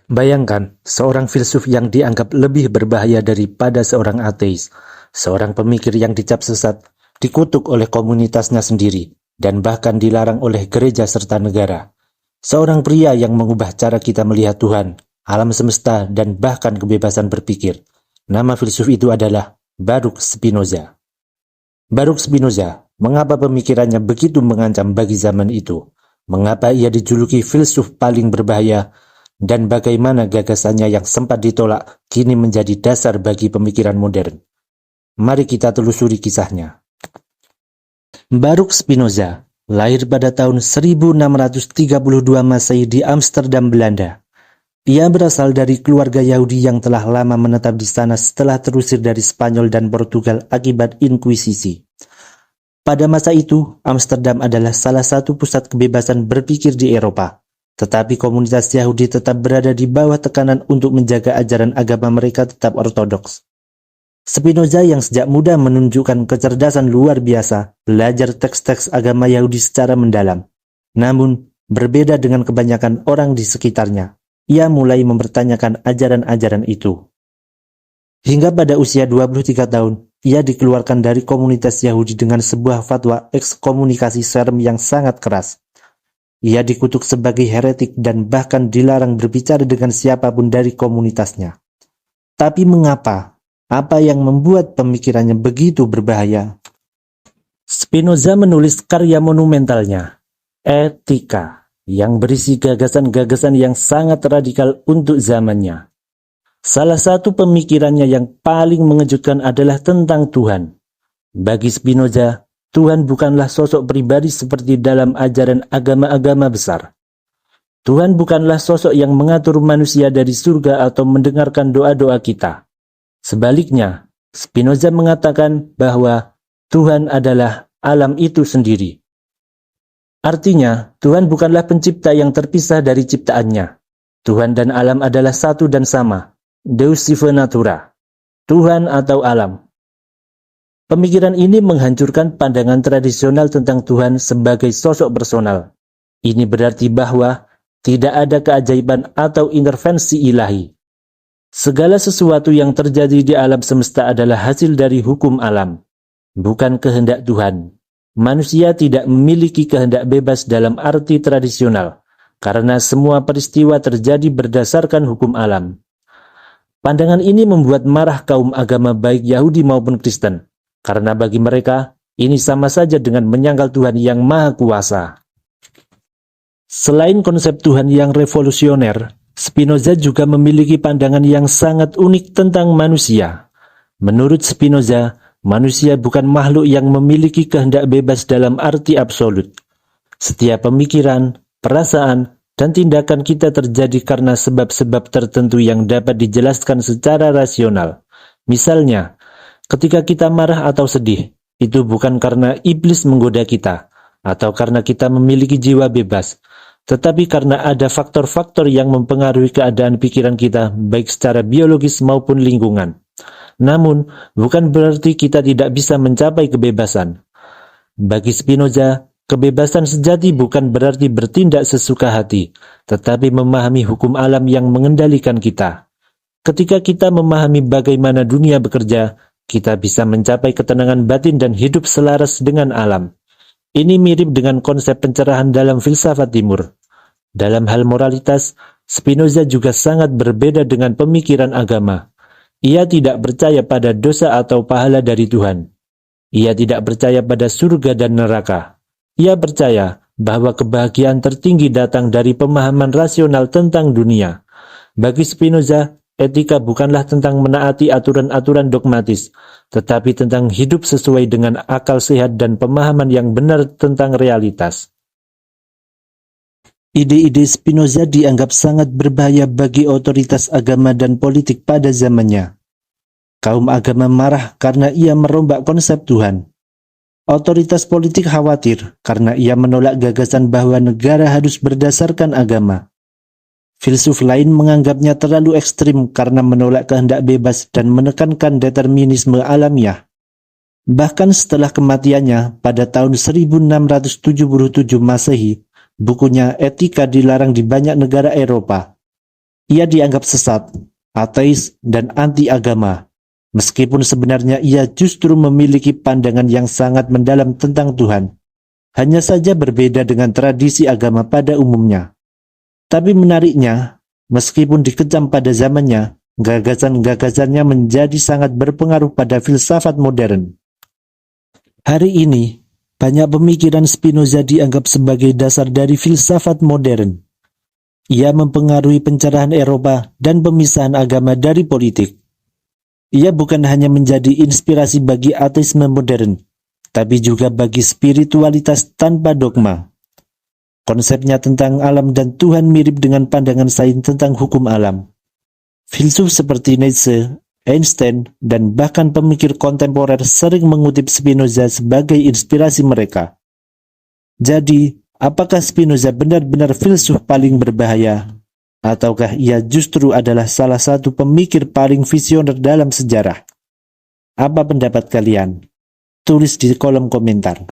Bayangkan, seorang filsuf yang dianggap lebih berbahaya daripada seorang ateis, seorang pemikir yang dicap sesat, dikutuk oleh komunitasnya sendiri, dan bahkan dilarang oleh gereja serta negara. Seorang pria yang mengubah cara kita melihat Tuhan, alam semesta, dan bahkan kebebasan berpikir. Nama filsuf itu adalah Baruch Spinoza. Baruch Spinoza, mengapa pemikirannya begitu mengancam bagi zaman itu? Mengapa ia dijuluki filsuf paling berbahaya? Dan bagaimana gagasannya yang sempat ditolak kini menjadi dasar bagi pemikiran modern? Mari kita telusuri kisahnya. Baruch Spinoza lahir pada tahun 1632 Masehi di Amsterdam, Belanda. Ia berasal dari keluarga Yahudi yang telah lama menetap di sana setelah terusir dari Spanyol dan Portugal akibat inkuisisi. Pada masa itu, Amsterdam adalah salah satu pusat kebebasan berpikir di Eropa. Tetapi komunitas Yahudi tetap berada di bawah tekanan untuk menjaga ajaran agama mereka tetap ortodoks. Spinoza yang sejak muda menunjukkan kecerdasan luar biasa, belajar teks-teks agama Yahudi secara mendalam. Namun, berbeda dengan kebanyakan orang di sekitarnya, ia mulai mempertanyakan ajaran-ajaran itu. Hingga pada usia 23 tahun, ia dikeluarkan dari komunitas Yahudi dengan sebuah fatwa ekskomunikasi serem yang sangat keras. Ia dikutuk sebagai heretik dan bahkan dilarang berbicara dengan siapapun dari komunitasnya. Tapi mengapa? Apa yang membuat pemikirannya begitu berbahaya? Spinoza menulis karya monumentalnya, Etika, yang berisi gagasan-gagasan yang sangat radikal untuk zamannya. Salah satu pemikirannya yang paling mengejutkan adalah tentang Tuhan. Bagi Spinoza, Tuhan bukanlah sosok pribadi seperti dalam ajaran agama-agama besar. Tuhan bukanlah sosok yang mengatur manusia dari surga atau mendengarkan doa-doa kita. Sebaliknya, Spinoza mengatakan bahwa Tuhan adalah alam itu sendiri. Artinya, Tuhan bukanlah pencipta yang terpisah dari ciptaannya. Tuhan dan alam adalah satu dan sama, Deus sive natura, Tuhan atau alam. Pemikiran ini menghancurkan pandangan tradisional tentang Tuhan sebagai sosok personal. Ini berarti bahwa tidak ada keajaiban atau intervensi ilahi. Segala sesuatu yang terjadi di alam semesta adalah hasil dari hukum alam, bukan kehendak Tuhan. Manusia tidak memiliki kehendak bebas dalam arti tradisional, karena semua peristiwa terjadi berdasarkan hukum alam. Pandangan ini membuat marah kaum agama baik Yahudi maupun Kristen. Karena bagi mereka, ini sama saja dengan menyangkal Tuhan yang Maha Kuasa. Selain konsep Tuhan yang revolusioner, Spinoza juga memiliki pandangan yang sangat unik tentang manusia. Menurut Spinoza, manusia bukan makhluk yang memiliki kehendak bebas dalam arti absolut. Setiap pemikiran, perasaan, dan tindakan kita terjadi karena sebab-sebab tertentu yang dapat dijelaskan secara rasional. Misalnya, ketika kita marah atau sedih, itu bukan karena iblis menggoda kita, atau karena kita memiliki jiwa bebas, tetapi karena ada faktor-faktor yang mempengaruhi keadaan pikiran kita, baik secara biologis maupun lingkungan. Namun, bukan berarti kita tidak bisa mencapai kebebasan. Bagi Spinoza, kebebasan sejati bukan berarti bertindak sesuka hati, tetapi memahami hukum alam yang mengendalikan kita. Ketika kita memahami bagaimana dunia bekerja, kita bisa mencapai ketenangan batin dan hidup selaras dengan alam. Ini mirip dengan konsep pencerahan dalam filsafat timur. Dalam hal moralitas, Spinoza juga sangat berbeda dengan pemikiran agama. Ia tidak percaya pada dosa atau pahala dari Tuhan. Ia tidak percaya pada surga dan neraka. Ia percaya bahwa kebahagiaan tertinggi datang dari pemahaman rasional tentang dunia. Bagi Spinoza, etika bukanlah tentang menaati aturan-aturan dogmatis, tetapi tentang hidup sesuai dengan akal sehat dan pemahaman yang benar tentang realitas. Ide-ide Spinoza dianggap sangat berbahaya bagi otoritas agama dan politik pada zamannya. Kaum agama marah karena ia merombak konsep Tuhan. Otoritas politik khawatir karena ia menolak gagasan bahwa negara harus berdasarkan agama. Filsuf lain menganggapnya terlalu ekstrim karena menolak kehendak bebas dan menekankan determinisme alamiah. Bahkan setelah kematiannya pada tahun 1677 Masehi, bukunya Etika dilarang di banyak negara Eropa. Ia dianggap sesat, ateis, dan anti-agama, meskipun sebenarnya ia justru memiliki pandangan yang sangat mendalam tentang Tuhan. Hanya saja berbeda dengan tradisi agama pada umumnya. Tapi menariknya, meskipun dikecam pada zamannya, gagasan-gagasannya menjadi sangat berpengaruh pada filsafat modern. Hari ini, banyak pemikiran Spinoza dianggap sebagai dasar dari filsafat modern. Ia mempengaruhi pencerahan Eropa dan pemisahan agama dari politik. Ia bukan hanya menjadi inspirasi bagi ateisme modern, tapi juga bagi spiritualitas tanpa dogma. Konsepnya tentang alam dan Tuhan mirip dengan pandangan sains tentang hukum alam. Filsuf seperti Nietzsche, Einstein, dan bahkan pemikir kontemporer sering mengutip Spinoza sebagai inspirasi mereka. Jadi, apakah Spinoza benar-benar filsuf paling berbahaya? Ataukah ia justru adalah salah satu pemikir paling visioner dalam sejarah? Apa pendapat kalian? Tulis di kolom komentar.